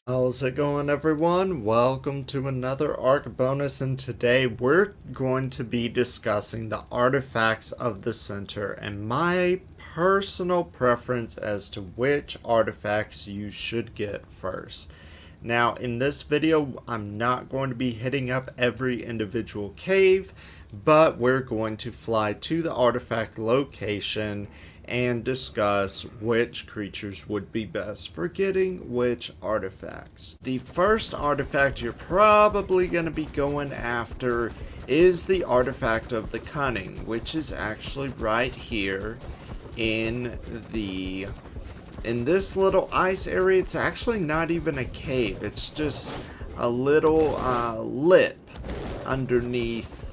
How's it going, everyone? Welcome to another ARC bonus, and today we're going to be discussing the artifacts of the center and my personal preference as to which artifacts you should get first. Now, in this video, I'm not going to be hitting up every individual cave, but we're going to fly to the artifact location and discuss which creatures would be best for getting which artifacts. The first artifact you're probably going to be going after is the artifact of the Cunning, which is actually right here in this little ice area. It's actually not even a cave, it's just a little lip underneath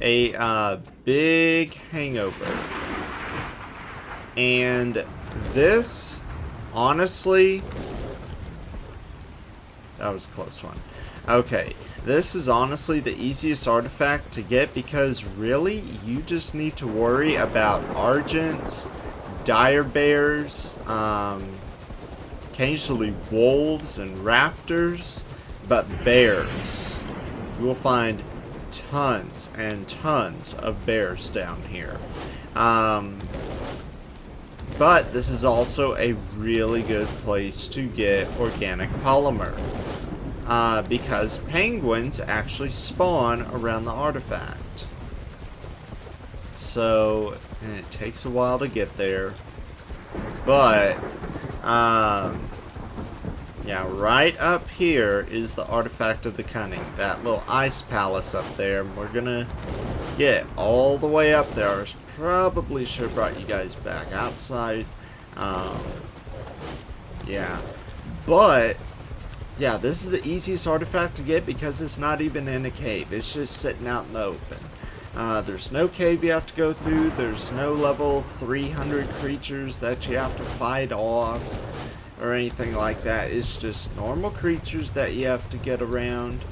a big hangover. And this, honestly, that was a close one. Okay, this is honestly the easiest artifact to get because really you just need to worry about Argents, dire bears, occasionally wolves and raptors, but bears. You will find tons and tons of bears down here. But this is also a really good place to get organic polymer. Because penguins actually spawn around the artifact. So, and it takes a while to get there. But, yeah, right up here is the artifact of the Cunning. That little ice palace up there. We're gonna get all the way up there. I probably should have brought you guys back outside. Yeah. But, yeah, this is the easiest artifact to get because it's not even in a cave. It's just sitting out in the open. There's no cave you have to go through. There's no level 300 creatures that you have to fight off or anything like that. It's just normal creatures that you have to get around,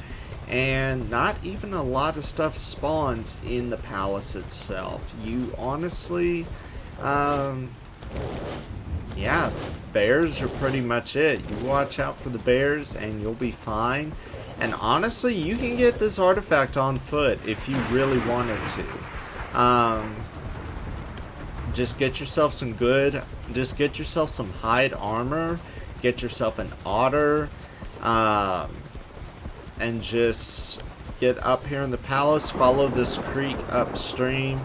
and not even a lot of stuff spawns in the palace itself. You honestly, yeah, bears are pretty much it. You watch out for the bears and you'll be fine. And honestly, you can get this artifact on foot if you really wanted to. Just get yourself some hide armor, get yourself an otter, and just get up here in the palace, follow this creek upstream,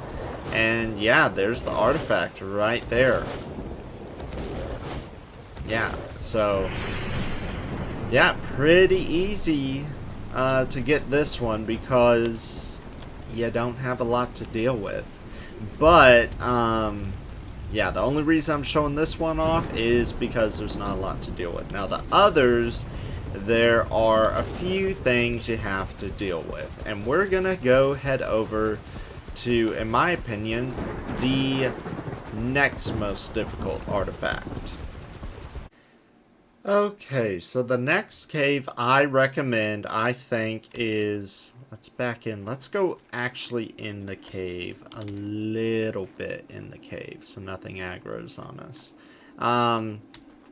and yeah, there's the artifact right there. Yeah, so yeah, pretty easy to get this one because you don't have a lot to deal with. But, yeah, the only reason I'm showing this one off is because there's not a lot to deal with. Now, the others, there are a few things you have to deal with. And we're going to go head over to, in my opinion, the next most difficult artifact. Okay, so the next cave I recommend, I think, is... Let's back in. Let's go actually in the cave. A little bit in the cave so nothing aggroes on us.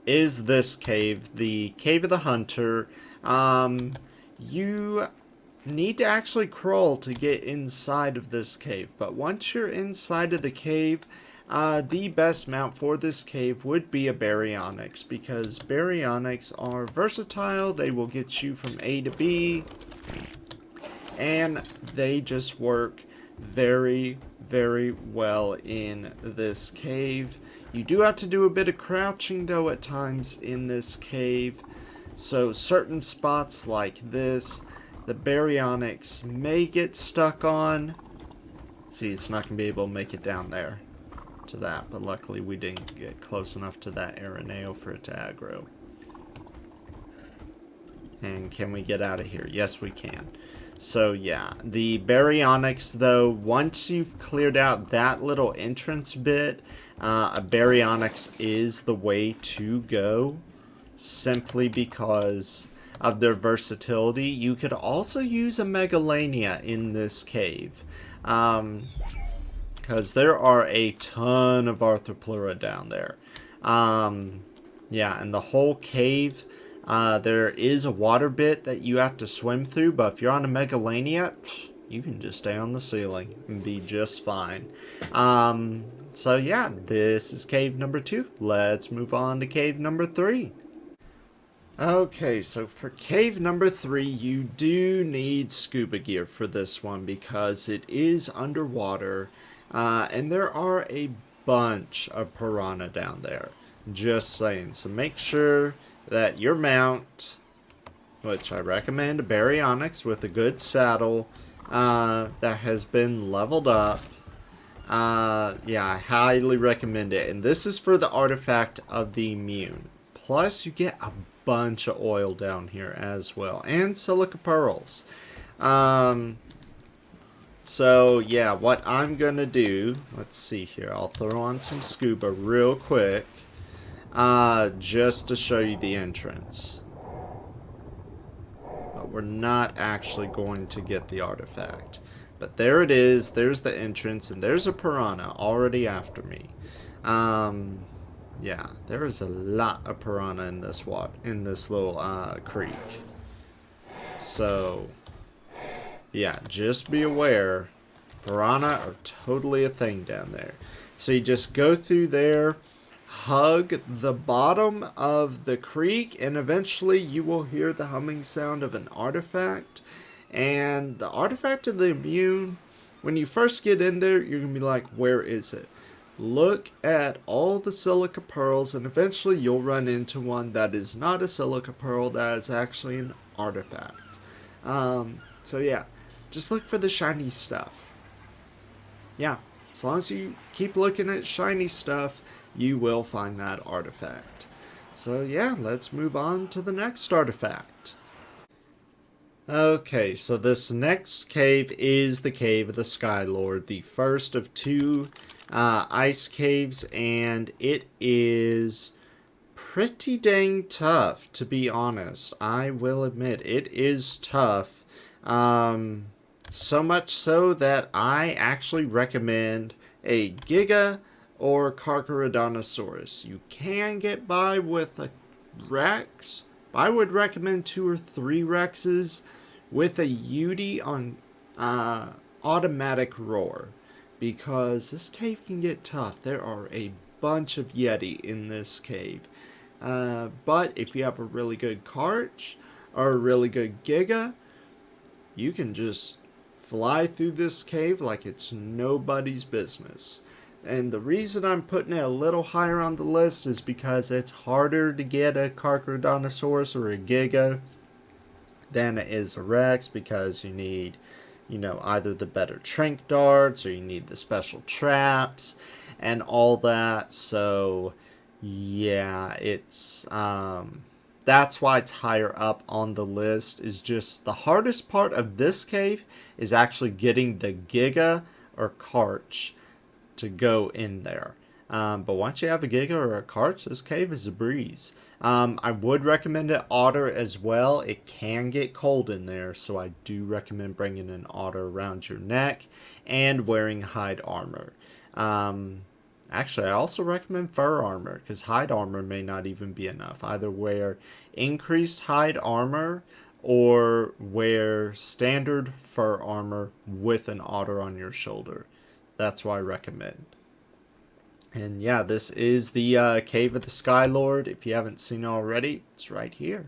Is this cave, the Cave of the Hunter. You need to actually crawl to get inside of this cave. But once you're inside of the cave, the best mount for this cave would be a baryonyx, because baryonyx are versatile. They will get you from A to B. And they just work very, very well in this cave. You do have to do a bit of crouching though at times in this cave. So certain spots like this, the baryonyx may get stuck on. See, it's not going to be able to make it down there to that. But luckily we didn't get close enough to that areneo for it to aggro. And can we get out of here? Yes, we can. So yeah, the baryonyx though, once you've cleared out that little entrance bit, a baryonyx is the way to go, simply because of their versatility. You could also use a megalania in this cave, because there are a ton of arthropleura down there. Yeah, and the whole cave, there is a water bit that you have to swim through, but if you're on a Megalania, you can just stay on the ceiling and be just fine. So yeah, this is cave number 2. Let's move on to cave number 3. Okay, so for cave number 3, you do need scuba gear for this one because it is underwater, and there are a bunch of piranha down there. Just saying. So make sure that your mount, which I recommend a baryonyx with a good saddle, that has been leveled up. Yeah, I highly recommend it. And this is for the artifact of the immune. Plus, you get a bunch of oil down here as well, and silica pearls. So yeah, what I'm gonna do, let's see here, I'll throw on some scuba real quick, just to show you the entrance. But we're not actually going to get the artifact. But there it is, there's the entrance, and there's a piranha already after me. Yeah, there is a lot of piranha in this little creek. So, yeah, just be aware, piranha are totally a thing down there. So you just go through there, hug the bottom of the creek, and eventually you will hear the humming sound of an artifact. And the artifact of the immune, when you first get in there, you're going to be like, where is it? Look at all the silica pearls, and eventually you'll run into one that is not a silica pearl, that is actually an artifact. So yeah, just look for the shiny stuff. Yeah, as long as you keep looking at shiny stuff, you will find that artifact. So yeah, let's move on to the next artifact. Okay, so this next cave is the Cave of the Skylord, the first of 2 ice caves, and it is pretty dang tough, to be honest. I will admit, it is tough. So much so that I actually recommend a Giga or Carcharodontosaurus. You can get by with a Rex. I would recommend 2 or 3 Rexes with a Yeti on automatic roar, because this cave can get tough. There are a bunch of Yeti in this cave. But if you have a really good Karch or a really good Giga, you can just fly through this cave like it's nobody's business. And the reason I'm putting it a little higher on the list is because it's harder to get a Carcharodontosaurus or a Giga than it is a Rex, because you need, either the better Trank darts or you need the special traps and all that. So yeah, it's that's why it's higher up on the list. Is just the hardest part of this cave is actually getting the Giga or Karch to go in there. But once you have a Giga or a Karch, this cave is a breeze. I would recommend an otter as well. It can get cold in there, so I do recommend bringing an otter around your neck and wearing hide armor. Actually, I also recommend fur armor, because hide armor may not even be enough. Either wear increased hide armor or wear standard fur armor with an otter on your shoulder. That's what I recommend. And yeah, this is the Cave of the Skylord. If you haven't seen it already, it's right here.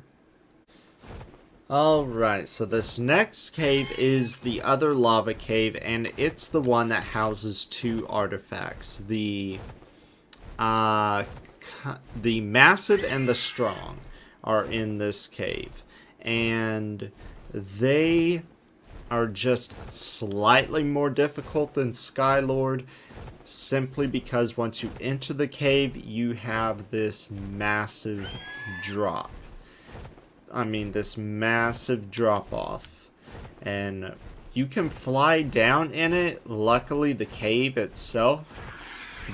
Alright, so this next cave is the other lava cave, and it's the one that houses 2 artifacts. The Massive and the Strong are in this cave. And they are just slightly more difficult than Skylord, simply because once you enter the cave, you have this massive drop. I mean, this massive drop off. And you can fly down in it. Luckily, the cave itself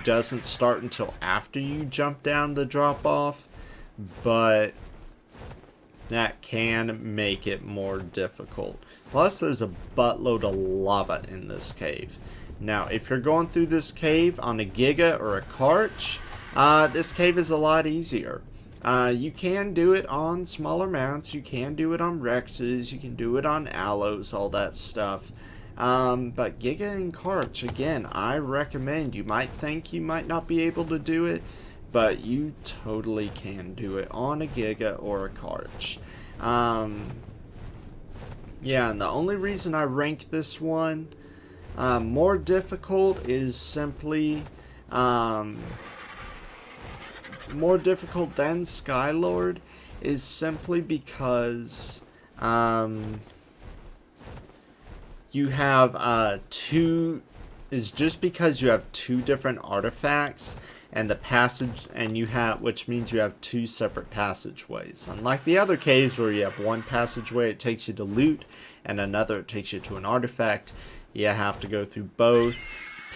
doesn't start until after you jump down the drop off. But that can make it more difficult. Plus, there's a buttload of lava in this cave. Now, if you're going through this cave on a Giga or a Karch, this cave is a lot easier. You can do it on smaller mounts, you can do it on Rexes, you can do it on Allos, all that stuff. But Giga and Karch, again, I recommend. You might think you might not be able to do it, but you totally can do it on a Giga or a Karch. Yeah, and the only reason I rank this one more difficult is simply more difficult than Skylord is simply because you have just because you have two different artifacts and the passage, and which means you have two separate passageways. Unlike the other caves where you have one passageway, it takes you to loot, and another it takes you to an artifact. You have to go through both.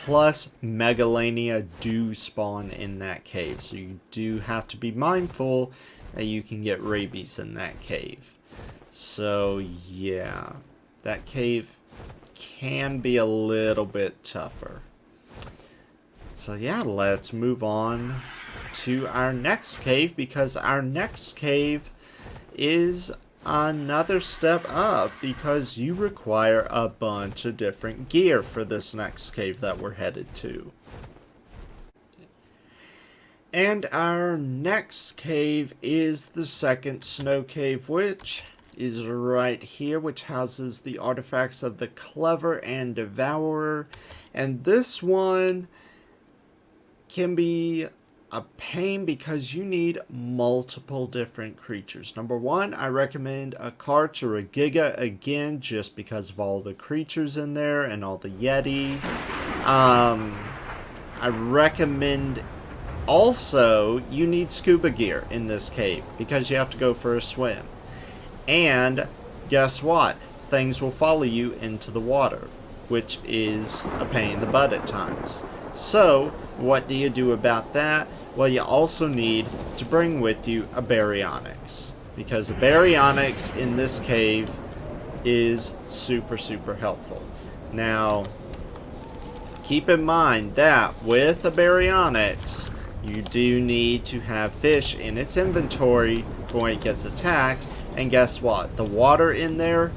Plus, Megalania do spawn in that cave, so you do have to be mindful that you can get rabies in that cave. So yeah, that cave can be a little bit tougher. So yeah, let's move on to our next cave, because our next cave is another step up, because you require a bunch of different gear for this next cave that we're headed to. And our next cave is the second snow cave, which is right here, which houses the artifacts of the Clever and Devourer. And this one can be a pain because you need multiple different creatures. Number one, I recommend a Karch or a Giga, again, just because of all the creatures in there and all the Yeti. I recommend also, you need scuba gear in this cave because you have to go for a swim. And guess what? Things will follow you into the water, which is a pain in the butt at times. So, what do you do about that? Well, you also need to bring with you a baryonyx, because a baryonyx in this cave is super, super helpful. Now, keep in mind that with a baryonyx, you do need to have fish in its inventory when it gets attacked, and guess what? The water in there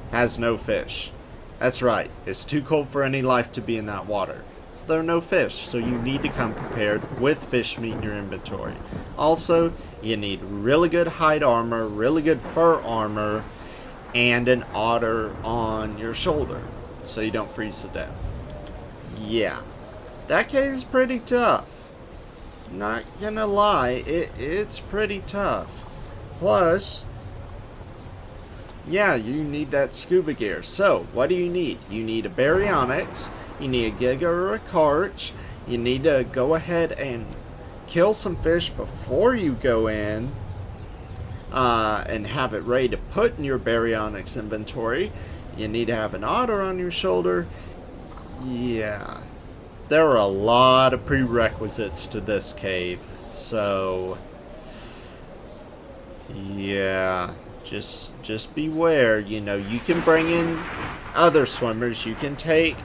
has no fish. That's right, it's too cold for any life to be in that water. So there are no fish, so you need to come prepared with fish meat in your inventory. Also, you need really good hide armor, really good fur armor, and an otter on your shoulder, so you don't freeze to death. Yeah, that cave is pretty tough. Not gonna lie, it's pretty tough. Plus, yeah, you need that scuba gear. So, what do you need? You need a baryonyx, you need a Giga or a Karch, you need to go ahead and kill some fish before you go in, and have it ready to put in your baryonyx inventory. You need to have an otter on your shoulder. Yeah, there are a lot of prerequisites to this cave, so yeah, just beware. You know, you can bring in other swimmers. You can take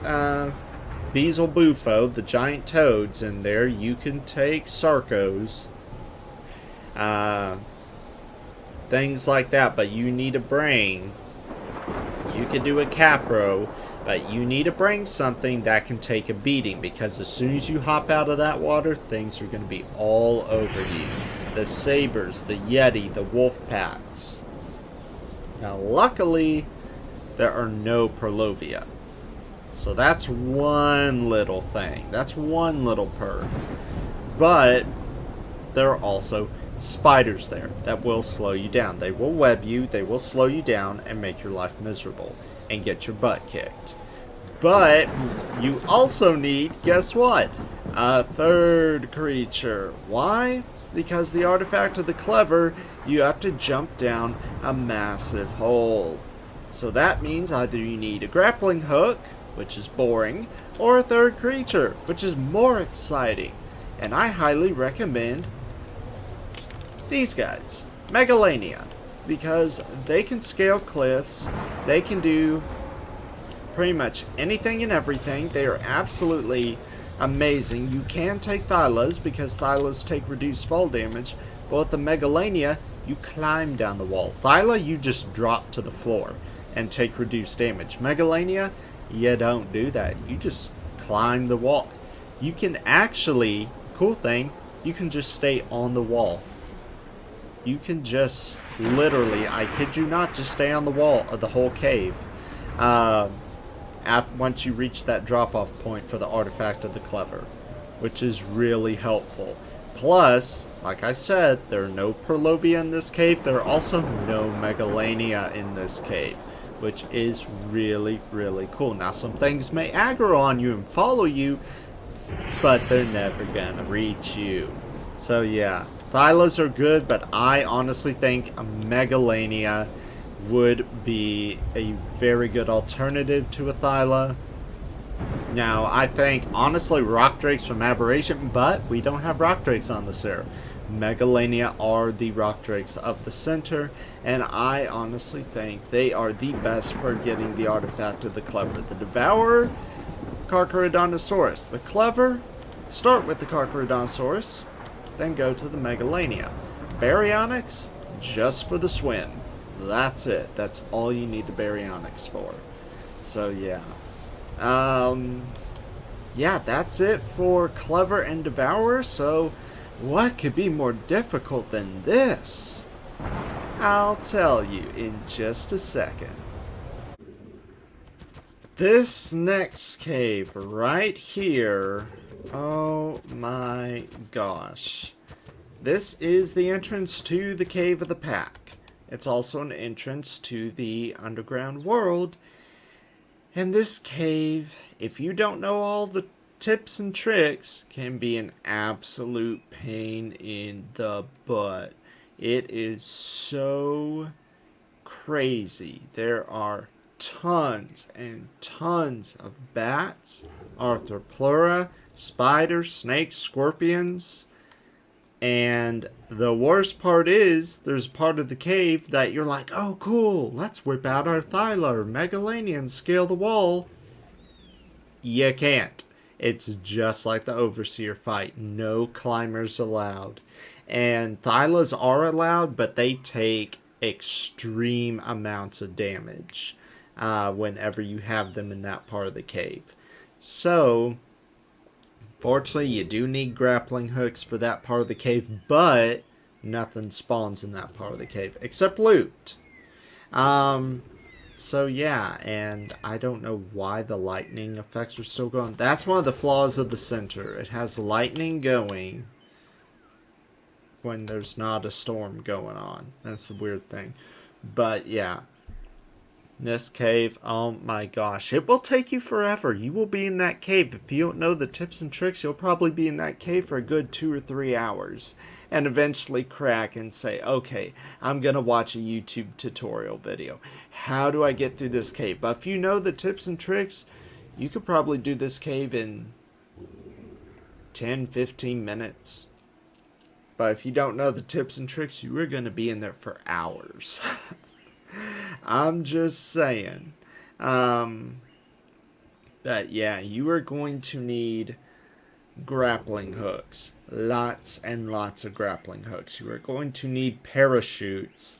Beelzebufo, the giant toads, in there. You can take Sarcos, things like that, but you need a brain. You can do a Capro, but you need to bring something that can take a beating, because as soon as you hop out of that water, things are going to be all over you. The sabers, the Yeti, the wolf packs. Now, luckily, there are no Prolovia. So that's one little thing. That's one little perk. But there are also spiders there that will slow you down. They will web you, they will slow you down, and make your life miserable, and get your butt kicked. But you also need, guess what? A third creature. Why? Because the artifact of the Clever, you have to jump down a massive hole. So that means either you need a grappling hook, which is boring, or a third creature, which is more exciting. And I highly recommend these guys, Megalania, because they can scale cliffs, they can do pretty much anything and everything. They are absolutely amazing. You can take Thylas, because Thylas take reduced fall damage, But with the Megalania, you climb down the wall. Thyla, you just drop to the floor and take reduced damage. Megalania, you don't do that. You just climb the wall. You can actually, cool thing, you can just stay on the wall. You can just literally, I kid you not, just stay on the wall of the whole cave. Once you reach that drop-off point for the Artifact of the Clever, which is really helpful. Plus, like I said, there are no Perlovia in this cave. There are also no Megalania in this cave, which is really, really cool. Now, some things may aggro on you and follow you, but they're never gonna reach you. So yeah, Thylas are good, but I honestly think a Megalania would be a very good alternative to a Thyla. Now, I think, honestly, Rock Drakes from Aberration, but we don't have Rock Drakes on the server. Megalania are the Rock Drakes of the center, and I honestly think they are the best for getting the Artifact of the Clever. The Devourer, Carcharodontosaurus. The Clever, start with the Carcharodontosaurus, then go to the Megalania. Baryonyx, just for the swim. That's it. That's all you need the Baryonyx for. So, yeah. Yeah, that's it for Clever and Devourer. So, what could be more difficult than this? I'll tell you in just a second. This next cave right here, oh my gosh. This is the entrance to the Cave of the Pack. It's also an entrance to the underground world. And this cave, if you don't know all the tips and tricks, can be an absolute pain in the butt. It is so crazy. There are tons and tons of bats, arthropleura, spiders, snakes, scorpions. And the worst part is, there's part of the cave that you're like, oh cool, let's whip out our Thyla or Megalania and scale the wall. You can't. It's just like the Overseer fight. No climbers allowed. And Thylas are allowed, but they take extreme amounts of damage whenever you have them in that part of the cave. So, fortunately, you do need grappling hooks for that part of the cave, but nothing spawns in that part of the cave, except loot. So yeah, and I don't know why the lightning effects are still going. That's one of the flaws of the center. It has lightning going when there's not a storm going on. That's a weird thing. But yeah. This cave, oh my gosh, it will take you forever. You will be in that cave. If you don't know the tips and tricks, you'll probably be in that cave for a good 2 or 3 hours. And eventually crack and say, okay, I'm going to watch a YouTube tutorial video. How do I get through this cave? But if you know the tips and tricks, you could probably do this cave in 10-15 minutes. But if you don't know the tips and tricks, you are going to be in there for hours. I'm just saying. But yeah, you are going to need grappling hooks. Lots and lots of grappling hooks. You are going to need parachutes.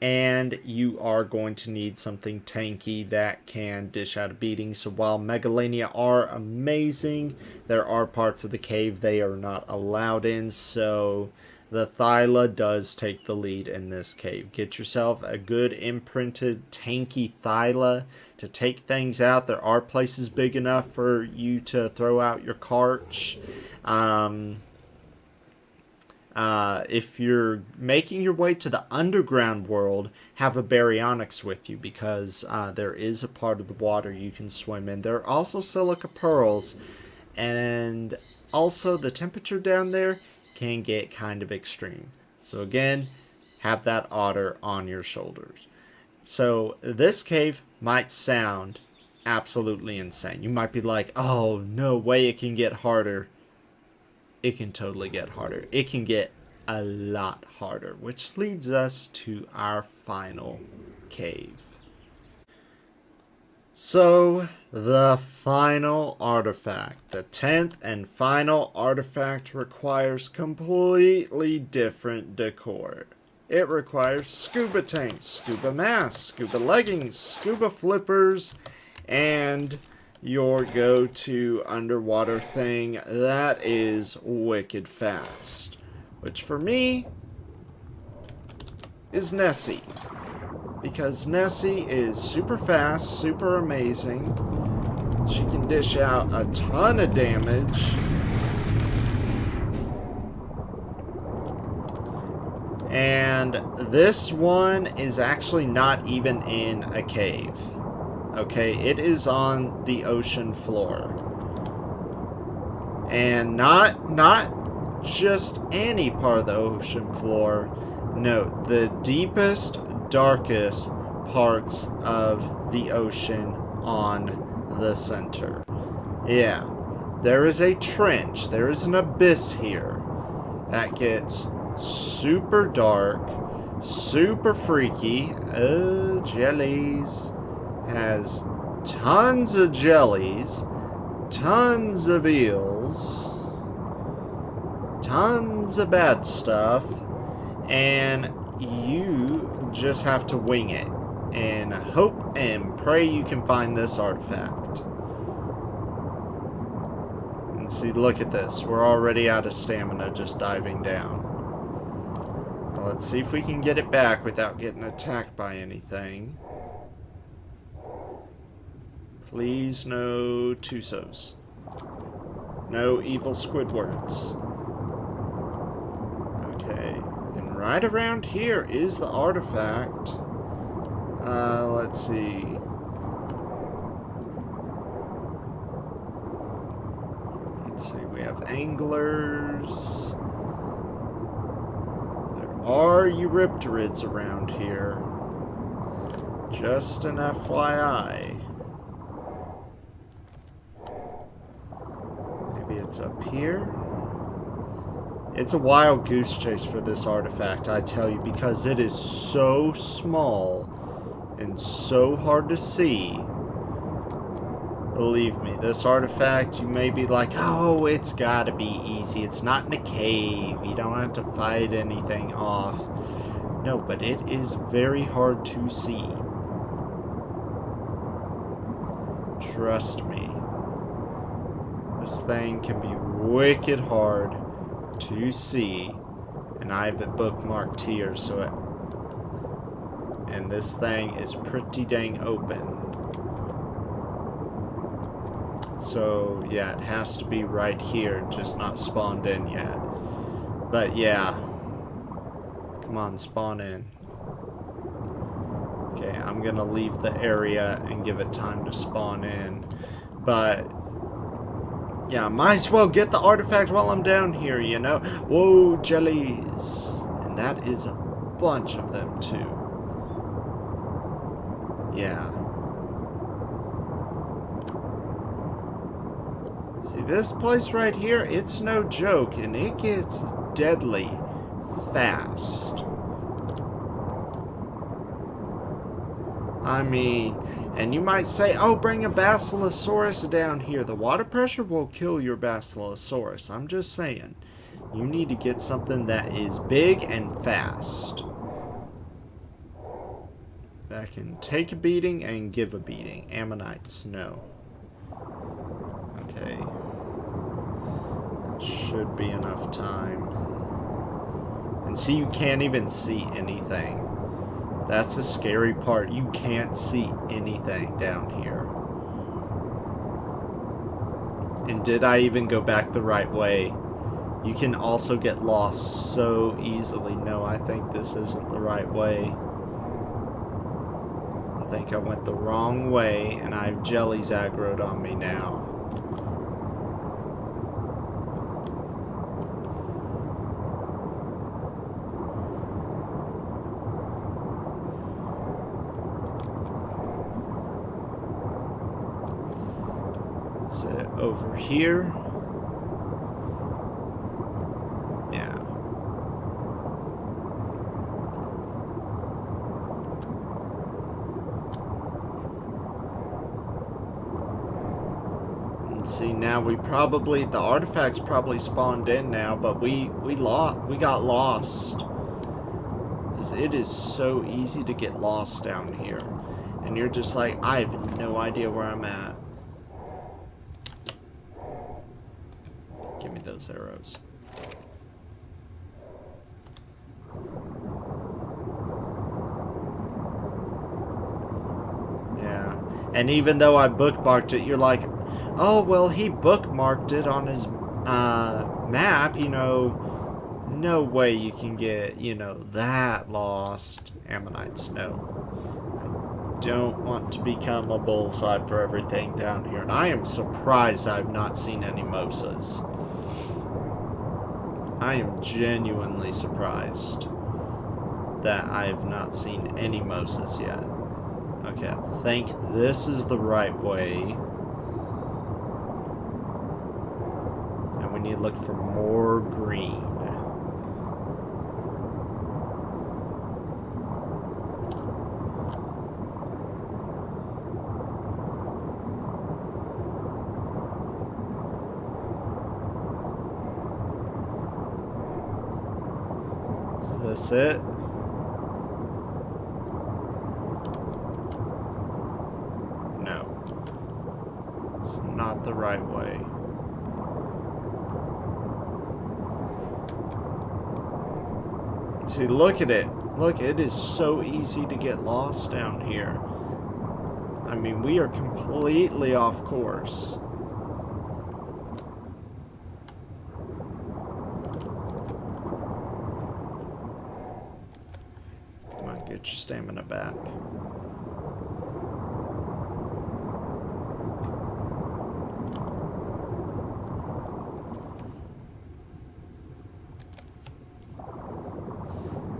And you are going to need something tanky that can dish out a beating. So while Megalania are amazing, there are parts of the cave they are not allowed in. So the Thyla does take the lead in this cave. Get yourself a good imprinted tanky Thyla to take things out. There are places big enough for you to throw out your Karch. If you're making your way to the underground world, have a Baryonyx with you, because there is a part of the water you can swim in. There are also silica pearls, and also the temperature down there can get kind of extreme. So again, have that otter on your shoulders. So this cave might sound absolutely insane. You might be like, oh, no way it can get harder. It can totally get harder. It can get a lot harder, which leads us to our final cave. So, the final artifact, the 10th and final artifact, requires completely different decor. It requires scuba tanks, scuba masks, scuba leggings, scuba flippers, and your go-to underwater thing that is wicked fast. Which for me is Nessie. Because Nessie is super fast, super amazing. She can dish out a ton of damage. And this one is actually not even in a cave. Okay, it is on the ocean floor. And not just any part of the ocean floor. No, the deepest, darkest parts of the ocean on the center. Yeah, there is a trench, there is an abyss here that gets super dark, super freaky. Oh, jellies. Has tons of jellies, tons of eels, tons of bad stuff, and you just have to wing it and hope and pray you can find this artifact. And see, look at this. We're already out of stamina just diving down. Now let's see if we can get it back without getting attacked by anything. Please, no Tusos. No evil Squidwards. Okay, and right around here is the artifact. Let's see. Let's see, we have anglers. There are Eurypterids around here. Just an FYI. It's up here. It's a wild goose chase for this artifact, I tell you, because it is so small and so hard to see. Believe me, this artifact, you may be like, oh, it's gotta be easy. It's not in a cave. You don't have to fight anything off. No, but it is very hard to see. Trust me. This thing can be wicked hard to see, and I have it bookmarked here, so and this thing is pretty dang open. So yeah, it has to be right here, just not spawned in yet. But yeah, come on, spawn in. Okay, I'm gonna leave the area and give it time to spawn in, but yeah, might as well get the artifact while I'm down here, you know? Whoa, jellies. And that is a bunch of them, too. Yeah. See, this place right here, it's no joke, and it gets deadly fast. I mean, and you might say, oh, bring a Basilosaurus down here. The water pressure will kill your Basilosaurus. I'm just saying. You need to get something that is big and fast. That can take a beating and give a beating. Ammonites, no. Okay. That should be enough time. And see, you can't even see anything. That's the scary part. You can't see anything down here. And did I even go back the right way? You can also get lost so easily. No, I think this isn't the right way. I think I went the wrong way, and I have jellies aggroed on me now. Is it over here? Yeah. See, now we probably, the artifacts probably spawned in now, but we got lost. It is so easy to get lost down here. And you're just like, I have no idea where I'm at. Give me those arrows. Yeah. And even though I bookmarked it, you're like, oh, well, he bookmarked it on his map, you know. No way you can get, you know, that lost. Ammonites, no. I don't want to become a bullseye for everything down here. And I am surprised I've not seen any mosas. I am genuinely surprised that I have not seen any mosas yet. Okay, I think this is the right way. And we need to look for more green. Is this it? No. It's not the right way. See, look at it. Look, it is so easy to get lost down here. I mean, we are completely off course. Come on, get your stamina back.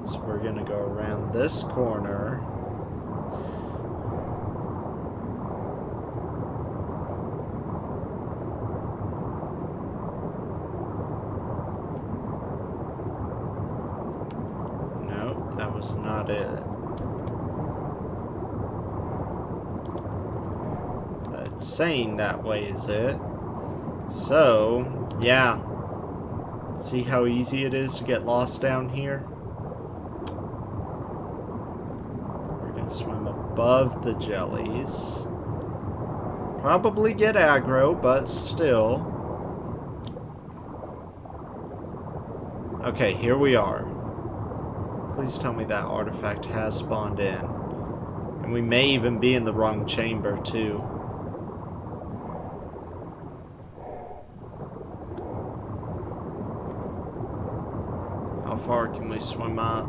So we're gonna go around this corner. Nope, that was not it. But it's saying that way is it. So, yeah. See how easy it is to get lost down here? Swim above the jellies. Probably get aggro, but still. Okay, here we are. Please tell me that artifact has spawned in. And we may even be in the wrong chamber, too. How far can we swim up?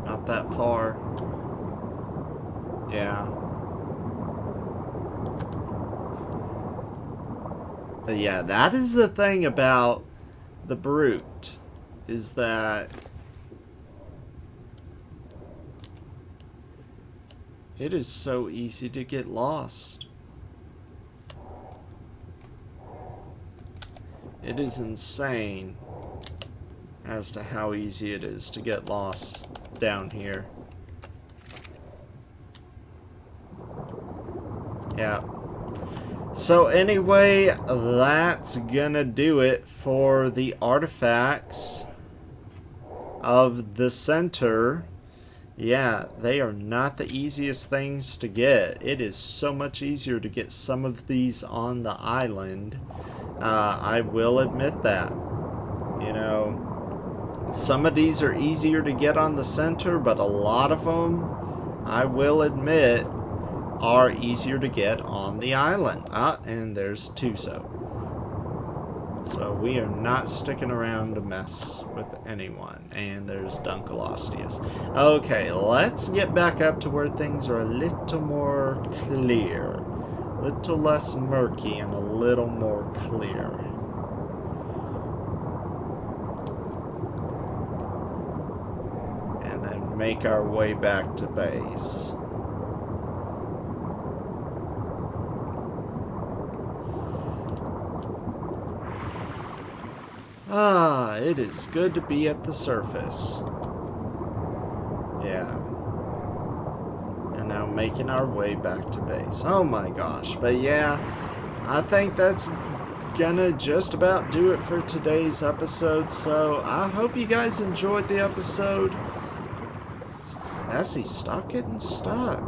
Not that far. Yeah. But yeah, that is the thing about the Brute, is that it is so easy to get lost. It is insane as to how easy it is to get lost down here. Yeah. So anyway, that's gonna do it for the artifacts of the center. Yeah, they are not the easiest things to get. It is so much easier to get some of these on the island. I will admit that. You know, some of these are easier to get on the center, but a lot of them, I will admit, are easier to get on the island. And there's Tuso. So we are not sticking around to mess with anyone. And there's Dunkleosteus. Okay, let's get back up to where things are a little more clear. A little less murky and a little more clear. And then make our way back to base. It is good to be at the surface. Yeah. And now making our way back to base. Oh my gosh. But yeah, I think that's gonna just about do it for today's episode. So I hope you guys enjoyed the episode. Nessie, stop getting stuck.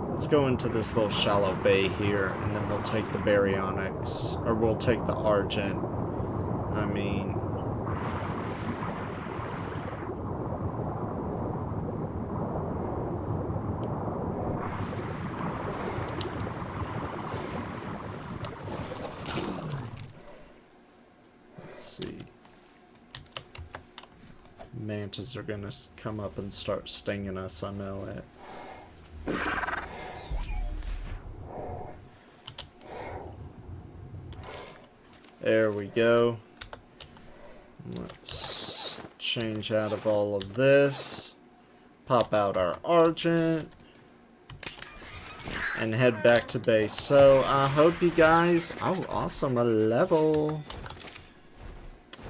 Let's go into this little shallow bay here, and then we'll take the baryonyx, or we'll take the argent. I mean, let's see. Mantas are gonna come up and start stinging us, I know it. There we go. Let's change out of all of this. Pop out our argent. And head back to base. So I hope you guys, oh awesome, a level.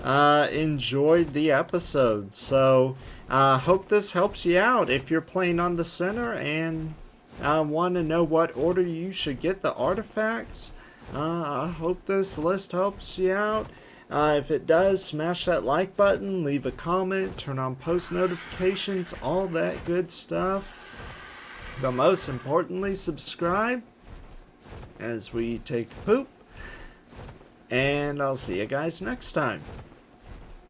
Enjoyed the episode. So I hope this helps you out if you're playing on the center and want to know what order you should get the artifacts. I hope this list helps you out. If it does, smash that like button, leave a comment, turn on post notifications, all that good stuff. But most importantly, subscribe as we take a poop. And I'll see you guys next time.